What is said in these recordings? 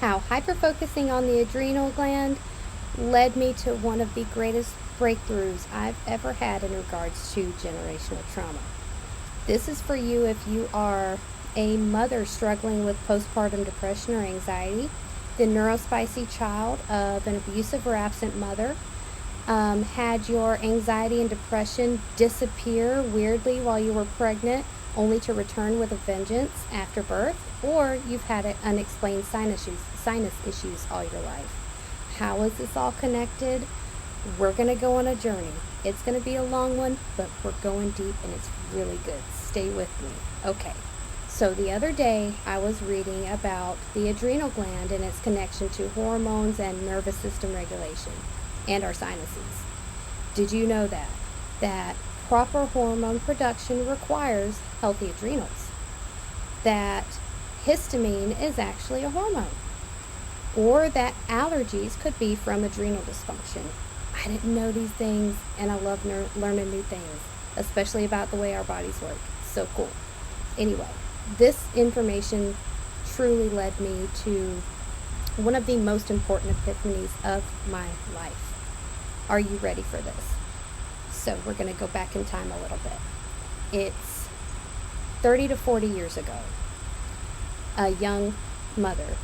how hyperfocusing on the adrenal gland led me to one of the greatest breakthroughs I've ever had in regards to generational trauma. This is for you if you are a mother struggling with postpartum depression or anxiety, the neurospicy child of an abusive or absent mother, had your anxiety and depression disappear weirdly while you were pregnant, only to return with a vengeance after birth, or you've had unexplained sinus issues all your life. How is this all connected? We're going to go on a journey. It's going to be a long one, but we're going deep and it's really good. Stay with me. Okay. So the other day I was reading about the adrenal gland and its connection to hormones and nervous system regulation and our sinuses. Did you know that proper hormone production requires healthy adrenals? That histamine is actually a hormone, or that allergies could be from adrenal dysfunction. I didn't know these things, and I love learning new things, especially about the way our bodies work. So cool. Anyway, this information truly led me to one of the most important epiphanies of my life. Are you ready for this? So we're going to go back in time a little bit. It's 30 to 40 years ago. A young mother,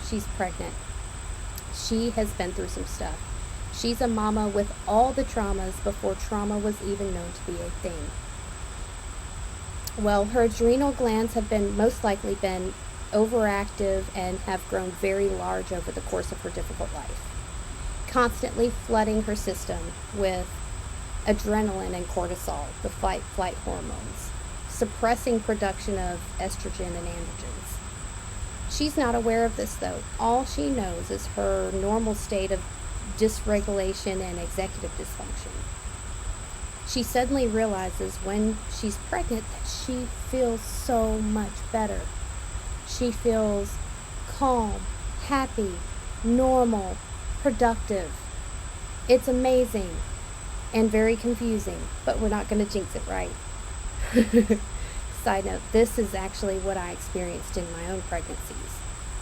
she's pregnant. She has been through some stuff. She's a mama with all the traumas before trauma was even known to be a thing. Well, her adrenal glands have most likely been overactive and have grown very large over the course of her difficult life, constantly flooding her system with adrenaline and cortisol, the fight-flight hormones, suppressing production of estrogen and androgens. She's not aware of this, though. All she knows is her normal state of dysregulation and executive dysfunction. She suddenly realizes when she's pregnant that she feels so much better. She feels calm, happy, normal, productive. It's amazing and very confusing, but we're not going to jinx it, right? Side note, this is actually what I experienced in my own pregnancies.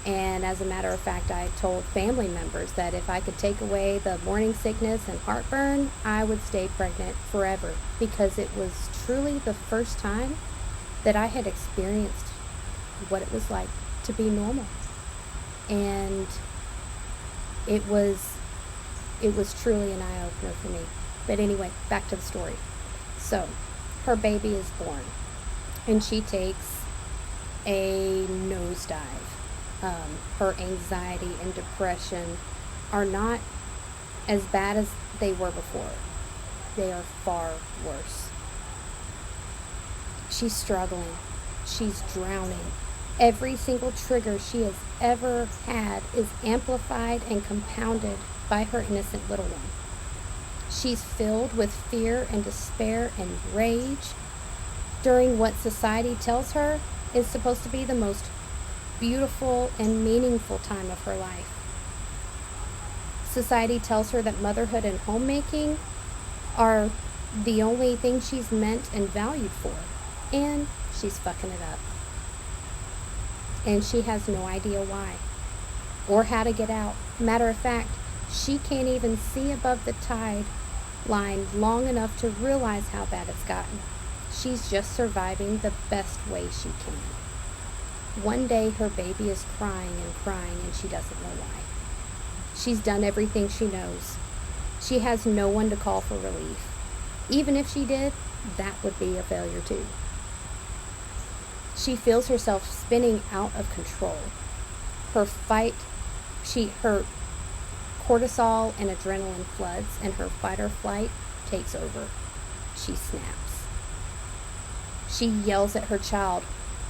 And as a matter of fact, I told family members that if I could take away the morning sickness and heartburn, I would stay pregnant forever, because it was truly the first time that I had experienced what it was like to be normal. And it was truly an eye-opener for me. But anyway, back to the story. So, her baby is born, and she takes a nosedive. Her anxiety and depression are not as bad as they were before. They are far worse. She's struggling. She's drowning. Every single trigger she has ever had is amplified and compounded by her innocent little one. She's filled with fear and despair and rage during what society tells her is supposed to be the most beautiful and meaningful time of her life. Society tells her that motherhood and homemaking are the only thing she's meant and valued for, and she's fucking it up. And she has no idea why or how to get out. Matter of fact, she can't even see above the tide line long enough to realize how bad it's gotten. She's just surviving the best way she can. One day her baby is crying and she doesn't know why. She's done everything she knows. She has no one to call for relief. Even if she did, that would be a failure too. She feels herself spinning out of control. Her cortisol and adrenaline floods, and her fight or flight takes over. She snaps. She yells at her child,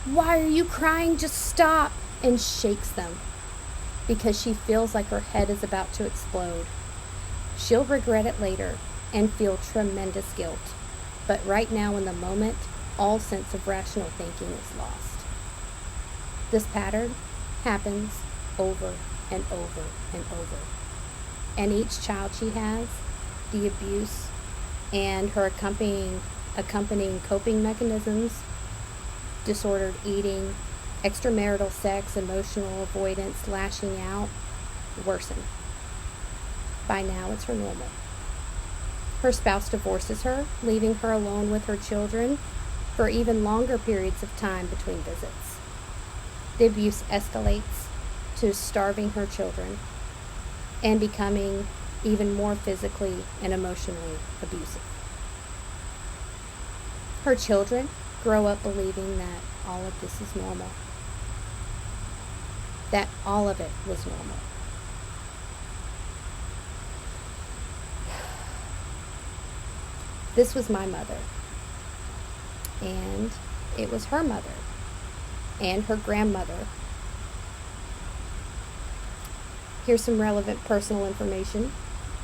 "Why are you crying? Just stop!" and shakes them because she feels like her head is about to explode. She'll regret it later and feel tremendous guilt. But right now in the moment, all sense of rational thinking is lost. This pattern happens over and over and over. And each child she has, the abuse and her accompanying coping mechanisms, disordered eating, extramarital sex, emotional avoidance, lashing out worsen. By now, it's her normal. Her spouse divorces her, leaving her alone with her children for even longer periods of time between visits. The abuse escalates to starving her children and becoming even more physically and emotionally abusive. Her children grow up believing that all of this is normal, that all of it was normal. This was my mother, and it was her mother and her grandmother. Here's some relevant personal information.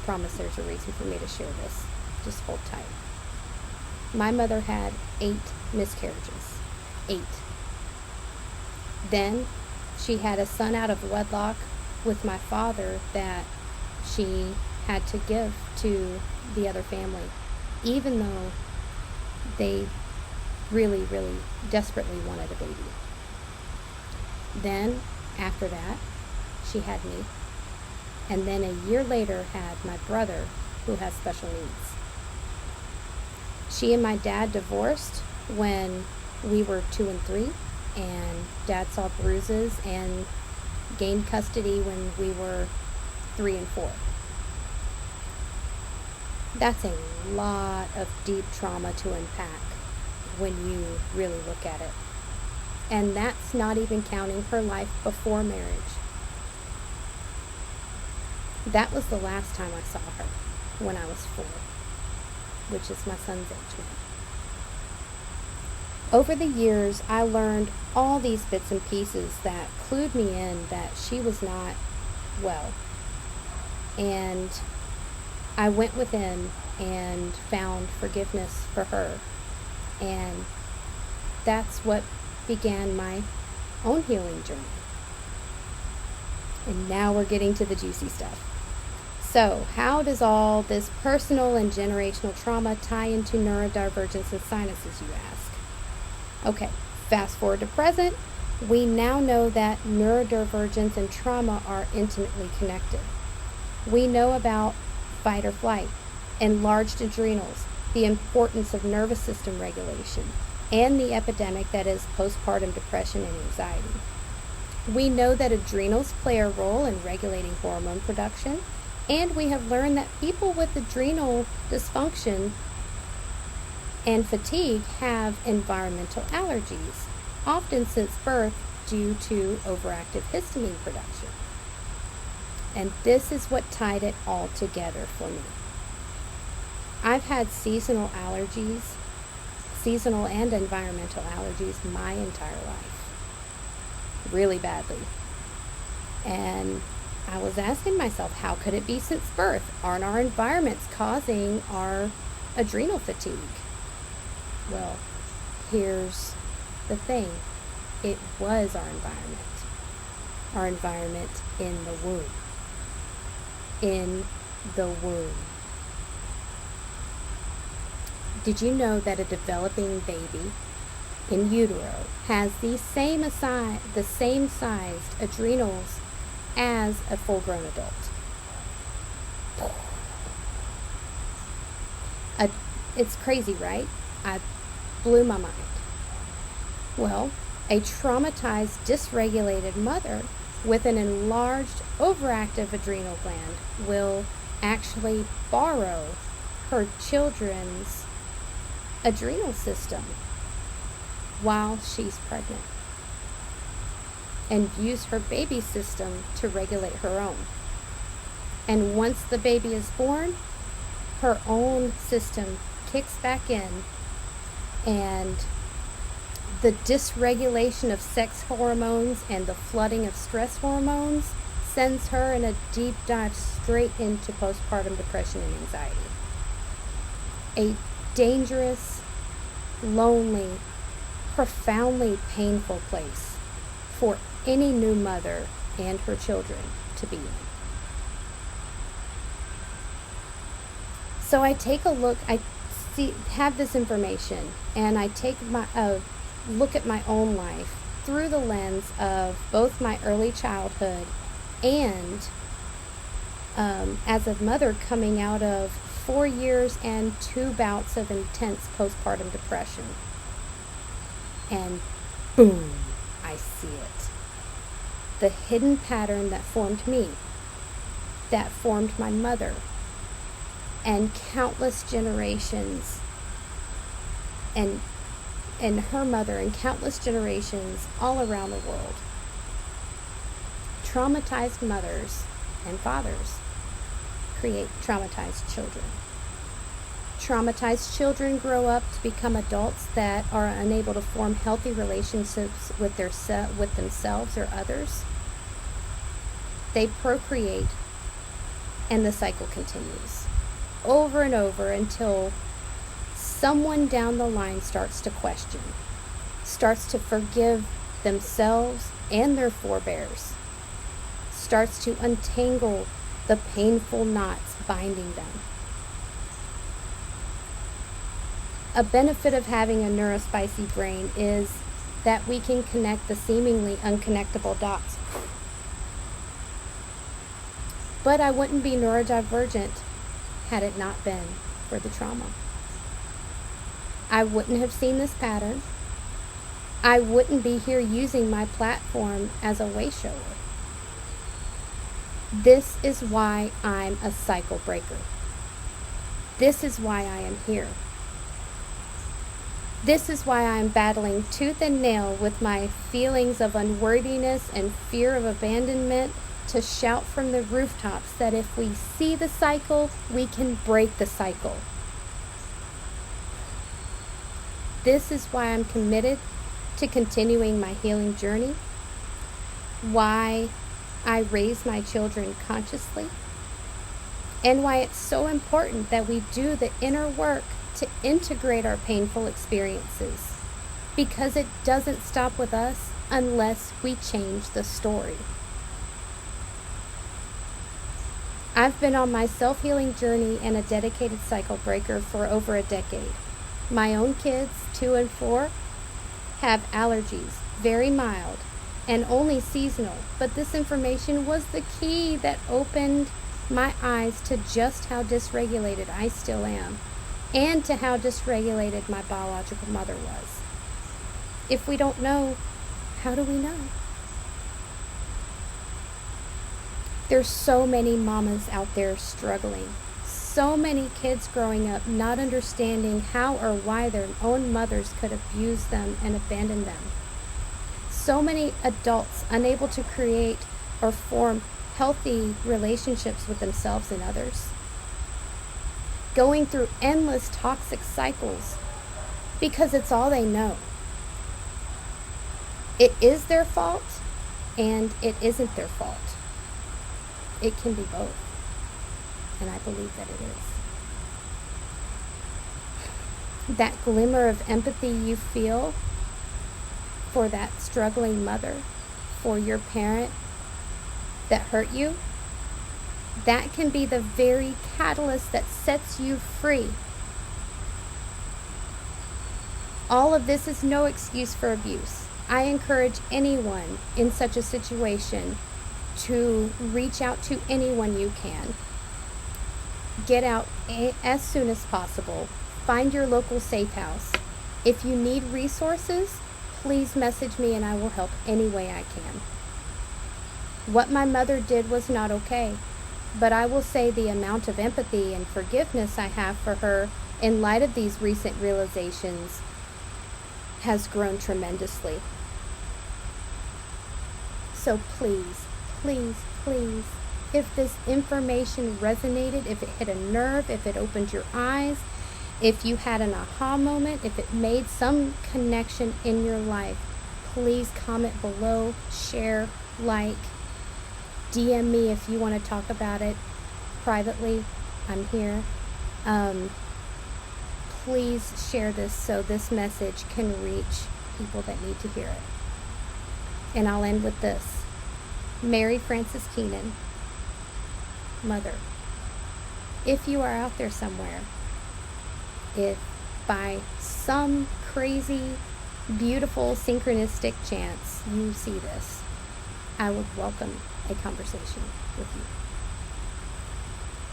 Promise there's a reason for me to share this. Just hold tight. My mother had 8 miscarriages. 8. Then she had a son out of wedlock with my father that she had to give to the other family, even though they really, really desperately wanted a baby. Then, after that, she had me. And then a year later had my brother, who has special needs. She and my dad divorced when we were 2 and 3, and Dad saw bruises and gained custody when we were 3 and 4. That's a lot of deep trauma to unpack when you really look at it. And that's not even counting her life before marriage. That was the last time I saw her, when I was 4, which is my son's age now. Over the years, I learned all these bits and pieces that clued me in that she was not well. And I went within and found forgiveness for her. And that's what began my own healing journey. And now we're getting to the juicy stuff. So, how does all this personal and generational trauma tie into neurodivergence and sinuses, you ask? Okay, fast forward to present. We now know that neurodivergence and trauma are intimately connected. We know about fight or flight, enlarged adrenals, the importance of nervous system regulation, and the epidemic that is postpartum depression and anxiety. We know that adrenals play a role in regulating hormone production, and we have learned that people with adrenal dysfunction and fatigue have environmental allergies, often since birth due to overactive histamine production. And this is what tied it all together for me. I've had seasonal allergies, seasonal and environmental allergies my entire life, really badly. And I was asking myself, how could it be since birth? Aren't our environments causing our adrenal fatigue? Well, here's the thing. It was our environment in the womb. In the womb. Did you know that a developing baby in utero has the same sized adrenals as a full-grown adult? It's crazy, right? I blew my mind. Well, a traumatized, dysregulated mother with an enlarged, overactive adrenal gland will actually borrow her children's adrenal system while she's pregnant and use her baby's system to regulate her own. And once the baby is born, her own system kicks back in, and the dysregulation of sex hormones and the flooding of stress hormones sends her in a deep dive straight into postpartum depression and anxiety. A dangerous, lonely, profoundly painful place for any new mother and her children to be in. So I take a look, have this information, and I take my look at my own life through the lens of both my early childhood and as a mother coming out of 4 years and 2 bouts of intense postpartum depression. And boom, I see it. The hidden pattern that formed me, that formed my mother, and countless generations, and her mother, and countless generations all around the world. Traumatized mothers and fathers create traumatized children. Traumatized children grow up to become adults that are unable to form healthy relationships with themselves or others. They procreate, and the cycle continues over and over until someone down the line starts to question, starts to forgive themselves and their forebears, starts to untangle the painful knots binding them. A benefit of having a neurospicy brain is that we can connect the seemingly unconnectable dots. But I wouldn't be neurodivergent had it not been for the trauma. I wouldn't have seen this pattern. I wouldn't be here using my platform as a way shower. This is why I'm a cycle breaker. This is why I am here. This is why I'm battling tooth and nail with my feelings of unworthiness and fear of abandonment to shout from the rooftops that if we see the cycle, we can break the cycle. This is why I'm committed to continuing my healing journey, why I raise my children consciously, and why it's so important that we do the inner work to integrate our painful experiences, because it doesn't stop with us unless we change the story. I've been on my self-healing journey and a dedicated cycle breaker for over a decade. My own kids, 2 and 4, have allergies, very mild, and only seasonal, but this information was the key that opened my eyes to just how dysregulated I still am, and to how dysregulated my biological mother was. If we don't know, how do we know? There's so many mamas out there struggling. So many kids growing up not understanding how or why their own mothers could abuse them and abandon them. So many adults unable to create or form healthy relationships with themselves and others. Going through endless toxic cycles because it's all they know. It is their fault and it isn't their fault. It can be both. And I believe that it is. That glimmer of empathy you feel for that struggling mother, for your parent that hurt you, that can be the very catalyst that sets you free. All of this is no excuse for abuse. I encourage anyone in such a situation to reach out to anyone you can. Get out as soon as possible. Find your local safe house. If you need resources, please message me and I will help any way I can. What my mother did was not okay, but I will say the amount of empathy and forgiveness I have for her in light of these recent realizations has grown tremendously. So please, please, please, if this information resonated, if it hit a nerve, if it opened your eyes, if you had an aha moment, if it made some connection in your life, please comment below, share, like, DM me if you want to talk about it privately. I'm here. Please share this so this message can reach people that need to hear it. And I'll end with this. Mary Frances Keenan, mother, if you are out there somewhere, if by some crazy beautiful synchronistic chance you see this, I would welcome a conversation with you.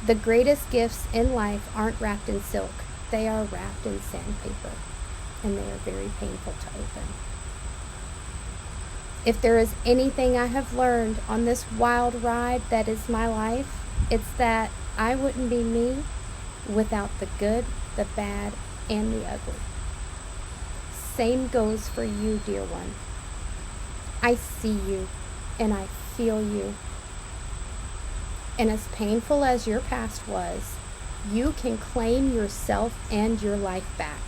The greatest gifts in life aren't wrapped in silk. They are wrapped in sandpaper, and they are very painful to open. If there is anything I have learned on this wild ride that is my life, it's that I wouldn't be me without the good, the bad, and the ugly. Same goes for you, dear one. I see you, and I feel you. And as painful as your past was, you can claim yourself and your life back.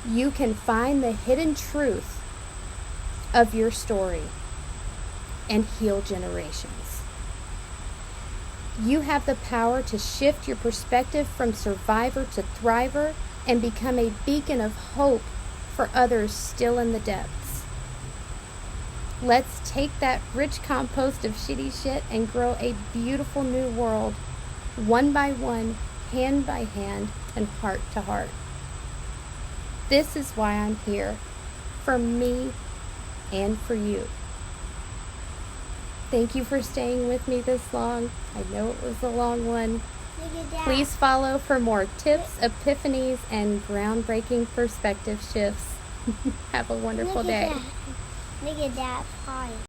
You can find the hidden truth of your story and heal generations. You have the power to shift your perspective from survivor to thriver and become a beacon of hope for others still in the depths. Let's take that rich compost of shitty shit and grow a beautiful new world, one by one, hand by hand, and heart to heart. This is why I'm here, for me and for you. Thank you for staying with me this long. I know it was a long one. Please follow for more tips, epiphanies, and groundbreaking perspective shifts. Have a wonderful day. Look at that pie.